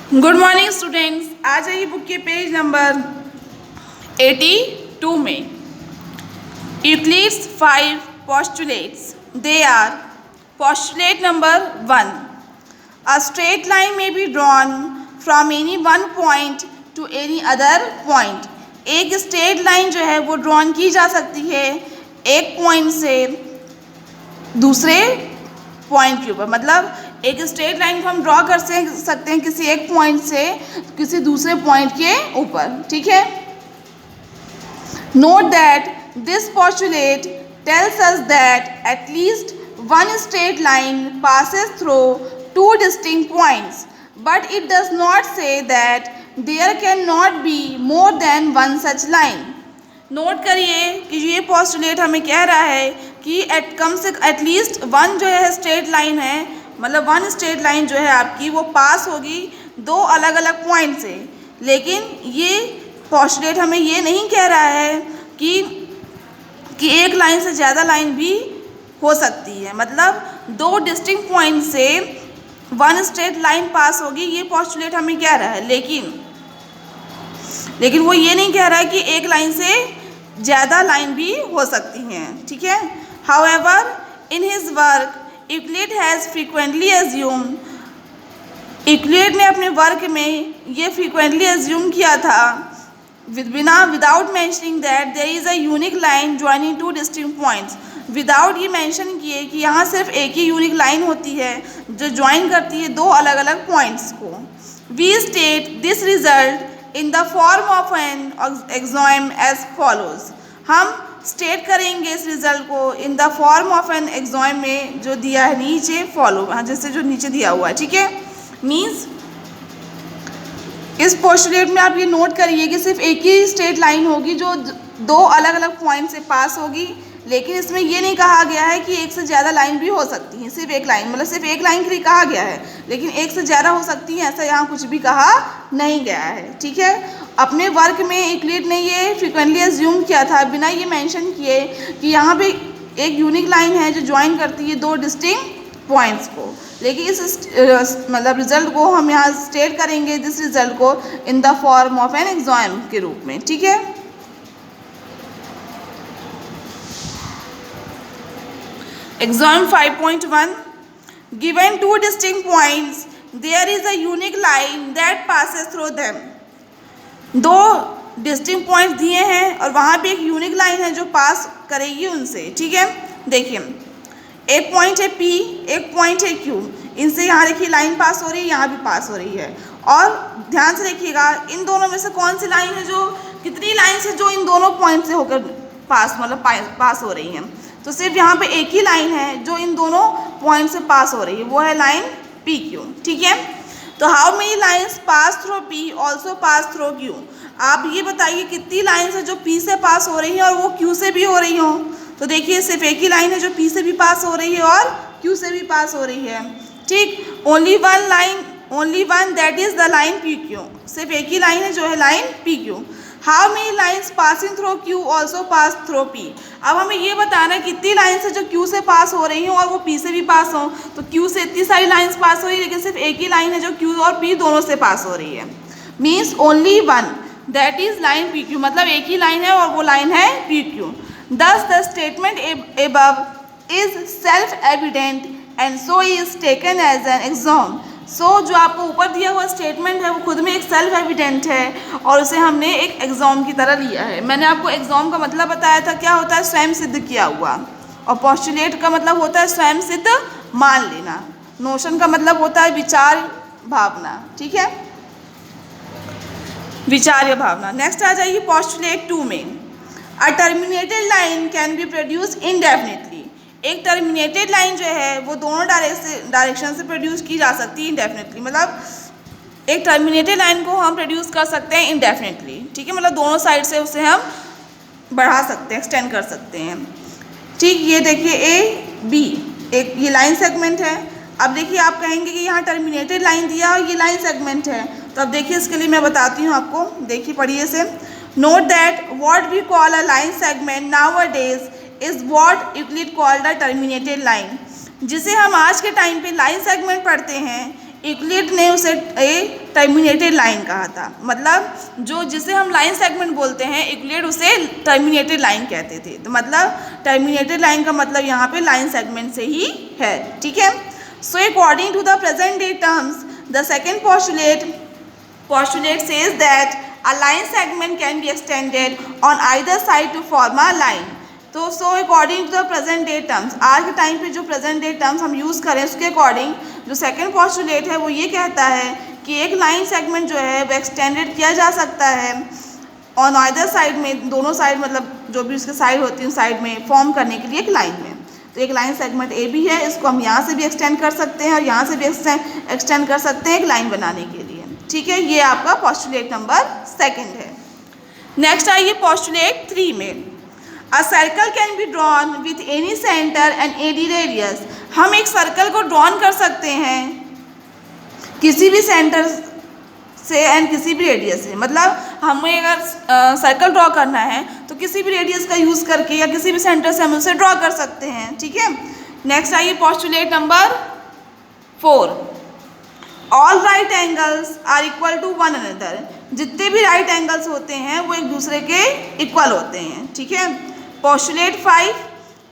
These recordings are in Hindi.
Good morning students. आ जाइए बुक के पेज नंबर 82 में। Euclid's 5 postulates. They are: postulate number 1, a straight line may be drawn from any one point to any other point. एक स्ट्रेट लाइन जो है वो ड्रॉन की जा सकती है एक पॉइंट से दूसरे पॉइंट के ऊपर। मतलब एक स्ट्रेट लाइन को हम ड्रॉ कर सकते हैं किसी एक पॉइंट से किसी दूसरे पॉइंट के ऊपर, ठीक है। Note that this postulate tells us that at least one straight line passes through two distinct points, but it does not say that there cannot be more than one such line. Note करिए कि ये पोस्टुलेट हमें कह रहा है कि एटलीस्ट वन जो है स्ट्रेट लाइन है, मतलब वन स्ट्रेट लाइन जो है आपकी वो पास होगी दो अलग अलग पॉइंट से। लेकिन ये पोस्टुलेट हमें ये नहीं कह रहा है कि एक लाइन से ज़्यादा लाइन भी हो सकती है। मतलब दो डिस्टिंक्ट पॉइंट से वन स्ट्रेट लाइन पास होगी, ये पोस्टुलेट हमें कह रहा है। लेकिन वो ये नहीं कह रहा है कि एक लाइन से ज़्यादा लाइन भी हो सकती हैं, ठीक है। However in his work Euclid has frequently assumed, Euclid ने अपने वर्क में ये फ्रीक्वेंटली एज्यूम किया था without mentioning that there is a unique line joining two distinct points. Without ये मेंशन किए कि यहाँ सिर्फ एक ही यूनिक लाइन होती है जो ज्वाइन करती है दो अलग अलग पॉइंट्स को। We state this result in the form of an axiom as follows. हम स्टेट करेंगे इस रिजल्ट को in the form of an axiom में जो दिया है नीचे फॉलो, जैसे जो नीचे दिया हुआ है, ठीक है। मीन्स इस पोस्टुलेट में आप ये नोट करिए कि सिर्फ एक ही स्ट्रेट लाइन होगी जो दो अलग अलग पॉइंट से पास होगी। लेकिन इसमें ये नहीं कहा गया है कि एक से ज़्यादा लाइन भी हो सकती है, सिर्फ एक लाइन, मतलब सिर्फ एक लाइन के लिए कहा गया है। लेकिन एक से ज़्यादा हो सकती है ऐसा यहाँ कुछ भी कहा नहीं गया है, ठीक है। अपने वर्क में यूक्लिड ने ये फ्रीक्वेंटली एज्यूम किया था बिना ये मेंशन किए कि यहाँ पे एक यूनिक लाइन है जो ज्वाइन करती है दो डिस्टिंक्ट पॉइंट्स को। लेकिन इस मतलब रिजल्ट को हम यहाँ स्टेट करेंगे दिस रिजल्ट को in the form of an axiom के रूप में, ठीक है। Exam 5.1, given two distinct points, there is a unique line that passes through them. दो डिस्टिंक्ट पॉइंट्स दिए हैं और वहाँ पे एक यूनिक लाइन है जो पास करेगी उनसे, ठीक है। देखिए एक पॉइंट है P, एक पॉइंट है Q। इनसे यहाँ देखिए लाइन पास हो रही है, यहाँ भी पास हो रही है। और ध्यान से देखिएगा इन दोनों में से कौन सी लाइन है जो कितनी लाइन से जो इन दोनों पॉइंट से होकर पास मतलब पास हो रही हैं। तो सिर्फ यहाँ पे एक ही लाइन है जो इन दोनों पॉइंट से पास हो रही है, वो है लाइन PQ, ठीक है। तो how many lines pass through P also pass through Q। आप ये बताइए कितनी लाइन्स है जो P से पास हो रही हैं और वो Q से भी हो रही हों। तो देखिए सिर्फ एक ही लाइन है जो P से भी पास हो रही है और Q से भी पास हो रही है, ठीक। Only one that is the line PQ। सिर्फ एक ही लाइन है जो है line PQ। How many lines passing through Q also pass through P। अब हमें ये बताना है कितनी लाइन्स है जो Q से पास हो रही हैं और वो P से भी पास हों। तो Q से इतनी सारी लाइन्स पास हो रही है लेकिन सिर्फ एक ही लाइन है जो Q और P दोनों से पास हो रही है। Means only one that is line PQ, मतलब एक ही लाइन है और वो लाइन है PQ। Thus the statement above is self evident and so is taken as an axiom. जो आपको ऊपर दिया हुआ स्टेटमेंट है वो खुद में एक सेल्फ एविडेंट है और उसे हमने एक एग्जाम की तरह लिया है। मैंने आपको एग्जाम का मतलब बताया था, क्या होता है, स्वयं सिद्ध किया हुआ। और पोस्टुलेट का मतलब होता है स्वयं सिद्ध मान लेना। नोशन का मतलब होता है विचार भावना, ठीक है, विचार या भावना। नेक्स्ट आ जाइए पोस्टुलेट 2 में। A terminated line can be produce indefinitely. एक टर्मिनेटेड लाइन जो है वो दोनों डायरेक्शन से प्रोड्यूस की जा सकती है इंडेफिनिटली। मतलब एक टर्मिनेटेड लाइन को हम प्रोड्यूस कर सकते हैं इंडेफिनिटली, ठीक है। मतलब दोनों साइड से उसे हम बढ़ा सकते हैं, एक्सटेंड कर सकते हैं, ठीक। ये देखिए A B एक ये लाइन सेगमेंट है। अब देखिए आप कहेंगे कि यहाँ टर्मिनेटेड लाइन दिया और ये लाइन सेगमेंट है। तो अब देखिए इसके लिए मैं बताती हूँ आपको, देखिए पढ़िए से। Note that what we call a line segment nowadays is what Euclid called a terminated line. जिसे हम आज के टाइम पे लाइन सेगमेंट पढ़ते हैं यूक्लिड ने उसे ए टर्मिनेटेड लाइन कहा था। मतलब जो जिसे हम लाइन सेगमेंट बोलते हैं, यूक्लिड उसे टर्मिनेटेड लाइन कहते थे। तो मतलब टर्मिनेटेड लाइन का मतलब यहाँ पे लाइन सेगमेंट से ही है, ठीक है। So according to the present day terms, the second postulate says that a line segment can be extended on either side to form a line। तो so according to the present day terms, आज के टाइम पे जो प्रेजेंट डे टर्म्स हम यूज़ करें उसके अकॉर्डिंग जो सेकंड पॉस्टुलेट है वो ये कहता है कि एक लाइन सेगमेंट जो है वो एक्सटेंडेड किया जा सकता है ऑन आइदर साइड में, दोनों साइड मतलब जो भी उसके साइड होती है साइड में फॉर्म करने के लिए एक लाइन में। तो एक लाइन सेगमेंट ए बी है, इसको हम यहाँ से भी एक्सटेंड कर सकते हैं और यहाँ से भी एक्सटेंड कर सकते हैं एक लाइन बनाने के लिए, ठीक है। ये आपका पॉस्टुलेट नंबर सेकंड है। नेक्स्ट आइए पॉस्टुलेट 3 में। A circle can be drawn with any centre and any radius. हम एक सर्कल को ड्रॉन कर सकते हैं किसी भी सेंटर से एंड किसी भी रेडियस से। मतलब हमें अगर सर्कल ड्रॉ करना है तो किसी भी रेडियस का यूज़ करके या किसी भी सेंटर से हम उसे ड्रॉ कर सकते हैं, ठीक है। नेक्स्ट आइए postulate number 4। All right angles are equal to one another. जितने भी राइट एंगल्स होते हैं वो एक दूसरे के इक्वल होते हैं, ठीक है। Postulate 5।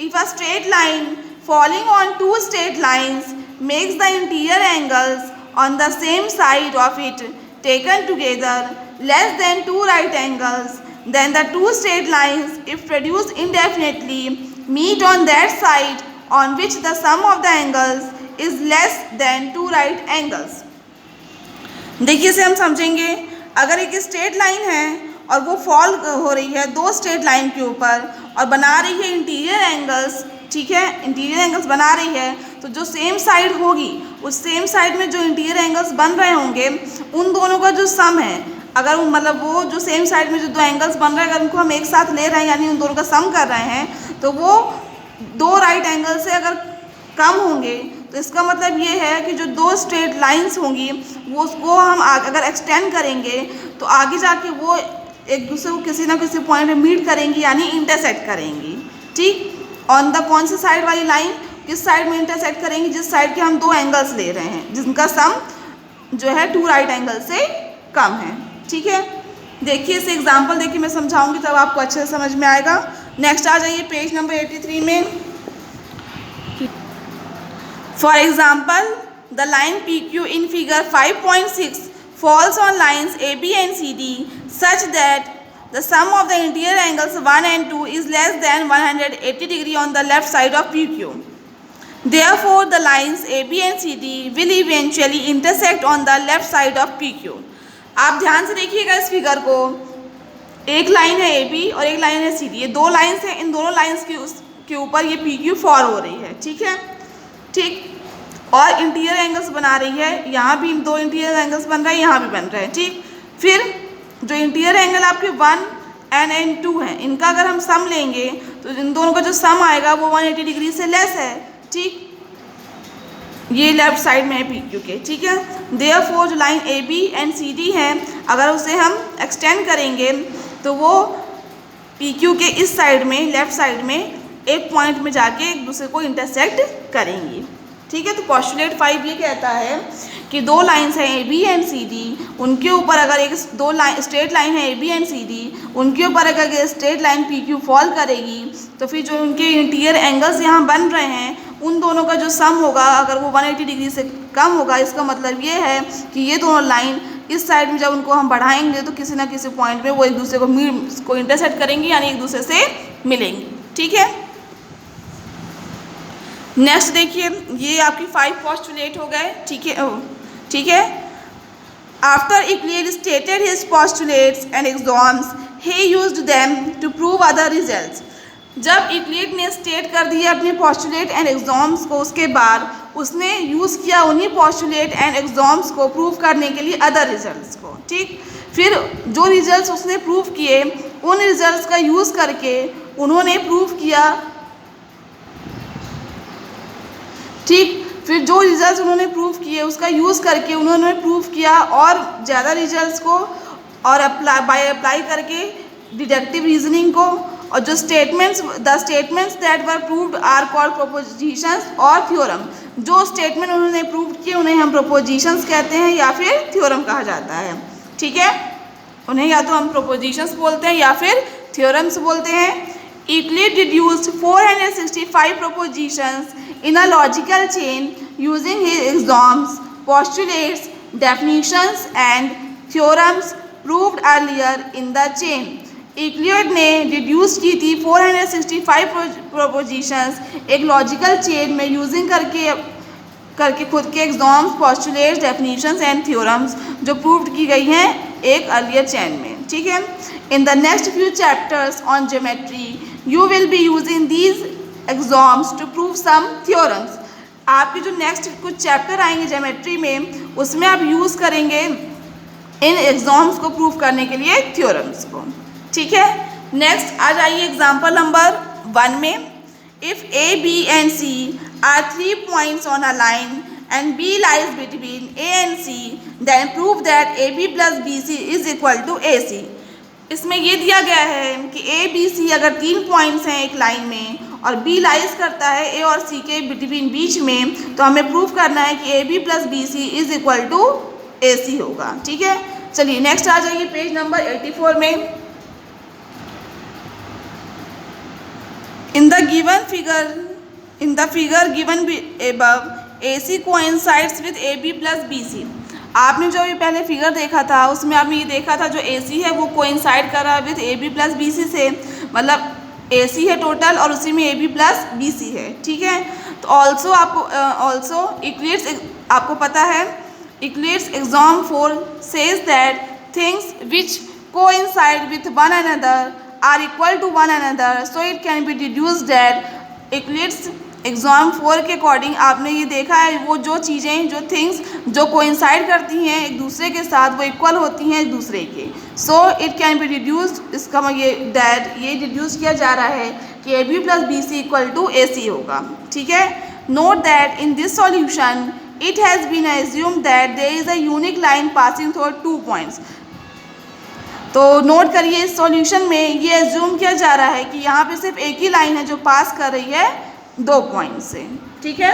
If a straight line falling on two straight lines makes the interior angles on the same side of it taken together less than two right angles, then the two straight lines, if produced indefinitely, meet on that side on which the sum of the angles is less than two right angles। देखिए इसे हम समझेंगे। अगर एक स्ट्रेट लाइन है और वो फॉल हो रही है दो स्ट्रेट लाइन के ऊपर और बना रही है इंटीरियर एंगल्स, ठीक है, इंटीरियर एंगल्स बना रही है, तो जो सेम साइड होगी उस सेम साइड में जो इंटीरियर एंगल्स बन रहे होंगे उन दोनों का जो सम है, अगर मतलब वो जो सेम साइड में जो दो एंगल्स बन रहे हैं अगर उनको हम एक साथ ले रहे हैं यानी उन दोनों का सम कर रहे हैं तो वो दो राइट एंगल से अगर कम होंगे तो इसका मतलब ये है कि जो दो स्ट्रेट लाइंस होंगी वो उसको हम अगर एक्सटेंड करेंगे तो आगे जाके वो एक दूसरे को किसी ना किसी पॉइंट में मीट करेंगी यानी इंटरसेक्ट करेंगी, ठीक। ऑन द कौन सी साइड वाली लाइन किस साइड में इंटरसेक्ट करेंगी, जिस साइड के हम दो एंगल्स ले रहे हैं जिनका सम जो है टू राइट एंगल से कम है, ठीक है। देखिए इसे एग्जांपल देखिए मैं समझाऊंगी तब आपको अच्छे से समझ में आएगा। नेक्स्ट आ जाइए पेज नंबर 83 में। For example the line PQ in figure 5.6 falls on lines AB and CD such that the sum of the interior angles 1 and 2 is less than 180 degree on the left side of PQ. Therefore, the lines AB and CD will eventually intersect on the left side of PQ. आप ध्यान से देखिएगा इस फिगर को। एक लाइन है AB और एक लाइन है CD। ये दो लाइन्स हैं, इन दोनों लाइन्स के ऊपर ये PQ फॉल हो रही है, ठीक है, ठीक। और इंटीरियर एंगल्स बना रही है, यहाँ भी दो इंटीरियर एंगल्स बन रहे हैं, यहाँ भी बन रहे हैं, ठीक। फिर जो इंटीरियर एंगल आपके 1 and 2 हैं इनका अगर हम सम लेंगे तो इन दोनों का जो सम आएगा वो 180 डिग्री से लेस है, ठीक। ये लेफ्ट साइड में है PQ के, ठीक है। देयरफॉर जो लाइन AB and CD है अगर उसे हम एक्सटेंड करेंगे तो वो PQ के इस साइड में लेफ्ट साइड में एक पॉइंट में जाके एक दूसरे को इंटरसेक्ट करेंगी, ठीक है। तो पॉस्टुलेट 5 ये कहता है कि दो लाइंस हैं AB एंड CD, उनके ऊपर अगर एक दो लाइन स्ट्रेट लाइन है AB एंड CD, उनके ऊपर अगर स्ट्रेट लाइन PQ फॉल करेगी तो फिर जो उनके इंटीरियर एंगल्स यहाँ बन रहे हैं उन दोनों का जो सम होगा अगर वो 180 डिग्री से कम होगा, इसका मतलब ये है कि ये दोनों लाइन इस साइड में जब उनको हम बढ़ाएंगे तो किसी ना किसी पॉइंट में वो एक दूसरे को इंटरसेक्ट करेंगी यानी एक दूसरे से मिलेंगी, ठीक है। नेक्स्ट देखिए ये आपकी 5 पॉस्टुलेट हो गए, ठीक है, ठीक है। After Euclid stated his postulates and axioms he used them to prove other results. जब यूक्लिड ने स्टेट कर दिए अपने पॉस्टुलेट एंड एक्सॉम्स को उसके बाद उसने यूज़ किया उन्हीं पॉस्टुलेट एंड एक्सॉम्स को प्रूव करने के लिए अदर रिजल्ट्स को, ठीक। फिर जो रिजल्ट्स उसने प्रूव किए उन रिजल्ट्स का यूज़ करके उन्होंने प्रूव किया, ठीक। फिर जो रिजल्ट्स उन्होंने प्रूव किए उसका यूज़ करके उन्होंने प्रूव किया और ज़्यादा रिजल्ट्स को और अप्लाई करके डिडक्टिव रीजनिंग को, और जो statements that were proved are called propositions और थ्योरम। जो स्टेटमेंट उन्होंने प्रूव किए उन्हें हम प्रोपोजिशंस कहते हैं या फिर थ्योरम कहा जाता है। ठीक है, उन्हें या तो हम प्रोपोजिशंस बोलते हैं या फिर थ्योरम्स बोलते हैं। Euclid deduced 465 propositions in a logical chain using his axioms, postulates, definitions and theorems proved earlier in the chain। Euclid ने डिड्यूस की थी 465 प्रोपोजिशंस एक लॉजिकल चेन में यूजिंग करके खुद के axioms, postulates, definitions and theorems जो प्रूव्ड की गई हैं एक अर्लियर चेन में। ठीक है, in the next few chapters on geometry you will be using these axioms to prove some theorems. आपके जो नेक्स्ट कुछ चैप्टर आएंगे ज्योमेट्री में उसमें आप यूज़ करेंगे इन एग्जाम्स को प्रूव करने के लिए थ्योरम्स को। ठीक है, नेक्स्ट आ जाइए एग्जाम्पल नंबर 1 में। If A B and C are 3 points on a line and B lies between A and C, then prove that AB plus BC is equal to AC। इसमें ये दिया गया है कि A, B, C अगर 3 पॉइंट्स हैं एक लाइन में और B लाइज करता है A और C के बिटवीन बीच में, तो हमें प्रूव करना है कि AB plus BC is equal to AC होगा। ठीक है, चलिए नेक्स्ट आ जाइए पेज नंबर 84 में। In the figure given above, AC coincides with AB plus BC। आपने जो अभी पहले फिगर देखा था उसमें आपने ये देखा था जो AC है वो कोइंसाइड कर रहा है विद AB plus BC से, मतलब AC है टोटल और उसी में AB plus BC है। ठीक है, तो ऑल्सो Euclid's आपको पता है Euclid's axiom 4 says that things which coincide with one another are equal to one another, so it can be deduced that Euclid's exam 4 के अकॉर्डिंग आपने ये देखा है वो जो चीज़ें जो थिंग्स जो कोइंसाइड करती हैं एक दूसरे के साथ वो इक्वल होती हैं एक दूसरे के। So it can be deduced, इसका ये डिड्यूस किया जा रहा है कि A B plus B C equal to A C होगा। ठीक है, note that in this solution it has been assumed that there is a unique line passing through 2 points. तो नोट करिए इस सॉल्यूशन में ये एज्यूम किया जा रहा है कि यहाँ पे सिर्फ एक ही लाइन है जो पास कर रही है 2 पॉइंट से। ठीक है,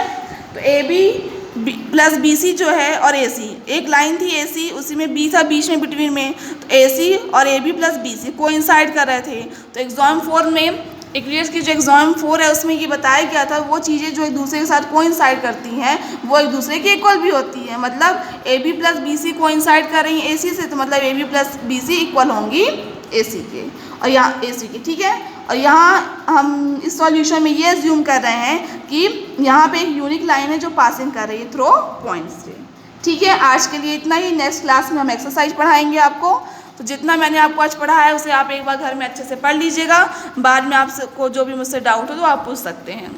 तो A B plus B C जो है और ए सी, एक लाइन थी ए सी उसी में बी था बीच में बिटवीन में, तो ए सी और A B plus B C coincide कर रहे थे। तो एग्जाम 4 में Euclid's की जो एग्जाम 4 है उसमें ये बताया गया था वो चीज़ें जो एक दूसरे के साथ कोइंसाइड करती हैं वो एक दूसरे के इक्वल भी होती हैं। मतलब A B plus B C coincide कर रही हैं ए सी से, तो मतलब A B plus B C equal होंगी ए सी के और यहाँ ए सी के। ठीक है, और यहाँ हम इस सॉल्यूशन में ये एज्यूम कर रहे हैं कि यहाँ पे एक यूनिक लाइन है जो पासिंग कर रही है थ्रू पॉइंट्स से। ठीक है, आज के लिए इतना ही। नेक्स्ट क्लास में हम एक्सरसाइज पढ़ाएंगे आपको, तो जितना मैंने आपको आज पढ़ाया है उसे आप एक बार घर में अच्छे से पढ़ लीजिएगा। बाद में आपको जो भी मुझसे डाउट हो तो आप पूछ सकते हैं।